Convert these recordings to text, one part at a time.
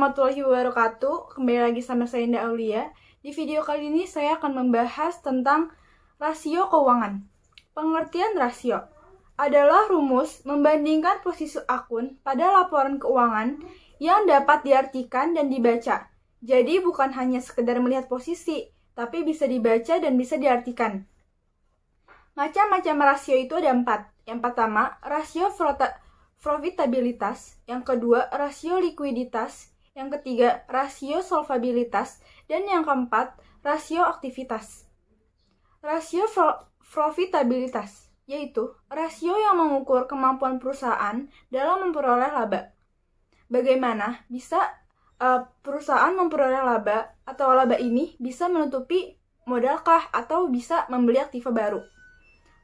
warahmatullahi wabarakatuh. Kembali lagi sama saya Indah Aulia. Di video kali ini saya akan membahas tentang rasio keuangan. Pengertian rasio adalah rumus membandingkan posisi akun pada laporan keuangan yang dapat diartikan dan dibaca. Jadi bukan hanya sekedar melihat posisi, tapi bisa dibaca dan bisa diartikan. Macam-macam rasio itu ada 4. Yang pertama, rasio profitabilitas, yang kedua rasio likuiditas, yang ketiga rasio solvabilitas, dan yang keempat rasio aktivitas. Rasio profitabilitas yaitu rasio yang mengukur kemampuan perusahaan dalam memperoleh laba. Bagaimana bisa perusahaan memperoleh laba, atau laba ini bisa menutupi modalkah atau bisa membeli aktiva baru.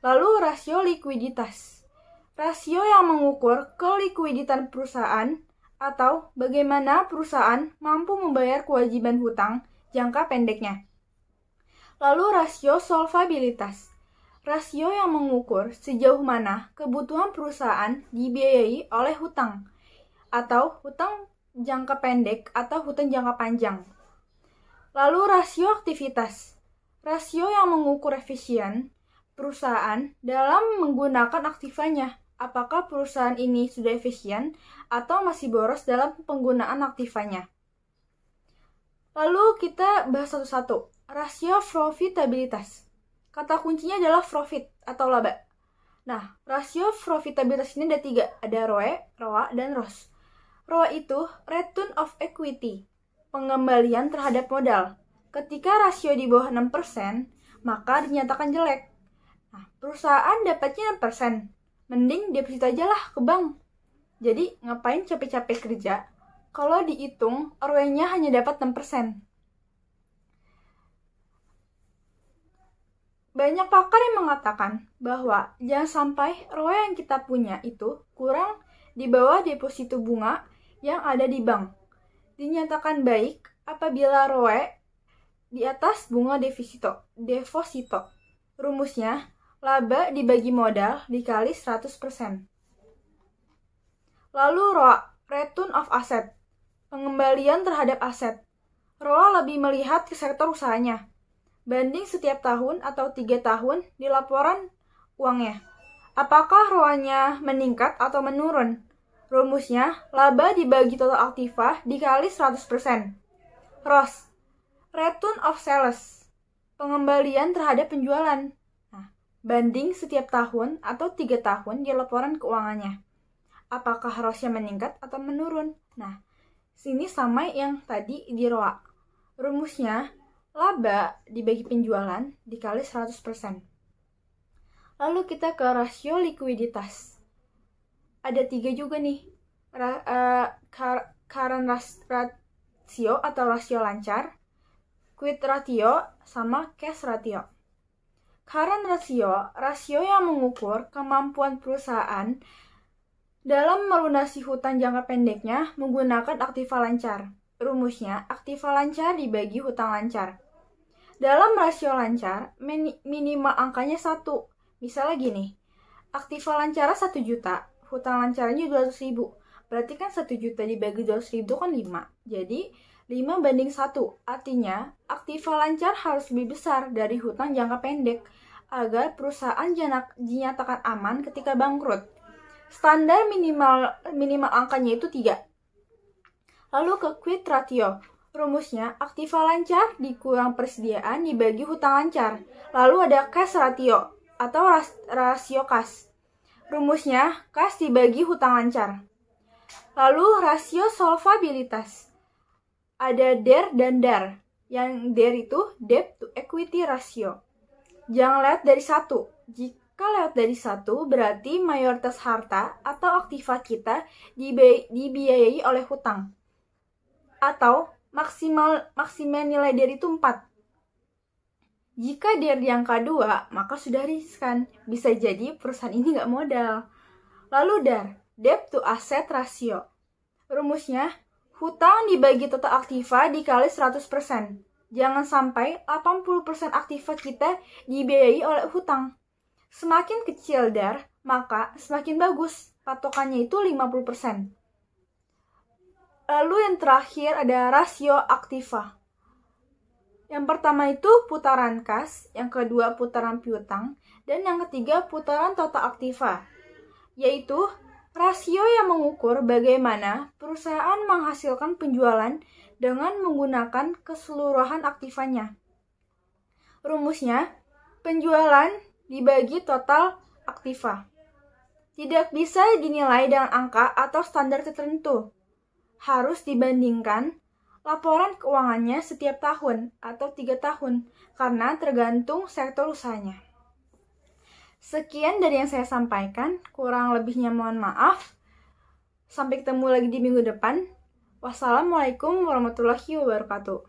Lalu rasio likuiditas, rasio yang mengukur kelikuiditan perusahaan atau bagaimana perusahaan mampu membayar kewajiban hutang jangka pendeknya. Lalu rasio solvabilitas, rasio yang mengukur sejauh mana kebutuhan perusahaan dibiayai oleh hutang atau hutang jangka pendek atau hutang jangka panjang. Lalu rasio aktivitas, rasio yang mengukur efisien perusahaan dalam menggunakan aktivanya. Apakah perusahaan ini sudah efisien atau masih boros dalam penggunaan aktivanya? Lalu kita bahas satu-satu. Rasio profitabilitas. Kata kuncinya adalah profit atau laba. Nah, rasio profitabilitas ini ada 3. Ada ROE, ROA, dan ROS. ROA itu return of equity, pengembalian terhadap modal. Ketika rasio di bawah 6%, maka dinyatakan jelek. Nah, perusahaan dapatnya 6%. Mending deposit aja lah ke bank. Jadi, ngapain capek-capek kerja kalau dihitung ROE-nya hanya dapat 6%. Banyak pakar yang mengatakan bahwa jangan sampai ROE yang kita punya itu kurang di bawah deposito bunga yang ada di bank. Dinyatakan baik apabila ROE di atas bunga deposito. Rumusnya, laba dibagi modal dikali 100%. Lalu ROA, return of asset, pengembalian terhadap aset. ROA lebih melihat ke sektor usahanya, banding setiap tahun atau 3 tahun di laporan uangnya. Apakah ROA-nya meningkat atau menurun? Rumusnya, laba dibagi total aktiva dikali 100%. ROS, return of sales, pengembalian terhadap penjualan. Banding setiap tahun atau 3 tahun di laporan keuangannya. Apakah ROS-nya meningkat atau menurun? Nah, sini sama yang tadi di ROA. Rumusnya, laba dibagi penjualan dikali 100%. Lalu kita ke rasio likuiditas. Ada 3 juga nih. Current ratio atau rasio lancar, quick ratio, sama cash ratio. Current ratio, rasio yang mengukur kemampuan perusahaan dalam melunasi hutang jangka pendeknya menggunakan aktiva lancar. Rumusnya, aktiva lancar dibagi hutang lancar. Dalam rasio lancar, minimal angkanya 1. Misalnya gini, aktiva lancar 1 juta, hutang lancarnya 200.000. Berarti kan 1 juta dibagi 200.000 kan 5. Jadi, 5:1. Artinya, aktiva lancar harus lebih besar dari hutang jangka pendek agar perusahaan dinyatakan aman ketika bangkrut. Standar minimal angkanya itu 3. Lalu ke quick ratio. Rumusnya, aktiva lancar dikurang persediaan dibagi hutang lancar. Lalu ada cash ratio atau rasio kas. Rumusnya, kas dibagi hutang lancar. Lalu rasio solvabilitas. Ada DER dan DAR. Yang DER itu debt to equity ratio. Jangan lihat dari 1. Jika lewat dari 1, berarti mayoritas harta atau aktiva kita dibiayai oleh hutang. Atau maksimal nilai DER itu 4. Jika DER di angka 2, maka sudah riskan. Bisa jadi perusahaan ini nggak modal. Lalu DAR, debt to asset ratio. Rumusnya, hutang dibagi total aktiva dikali 100%. Jangan sampai 80% aktiva kita dibiayai oleh hutang. Semakin kecil DAR, maka semakin bagus. Patokannya itu 50%. Lalu yang terakhir ada rasio aktiva. Yang pertama itu putaran kas, yang kedua putaran piutang, dan yang ketiga putaran total aktiva, yaitu rasio yang mengukur bagaimana perusahaan menghasilkan penjualan dengan menggunakan keseluruhan aktivanya. Rumusnya, penjualan dibagi total aktiva. Tidak bisa dinilai dengan angka atau standar tertentu. Harus dibandingkan laporan keuangannya setiap tahun atau 3 tahun karena tergantung sektor usahanya. Sekian dari yang saya sampaikan, kurang lebihnya mohon maaf. Sampai ketemu lagi di minggu depan. Wassalamualaikum warahmatullahi wabarakatuh.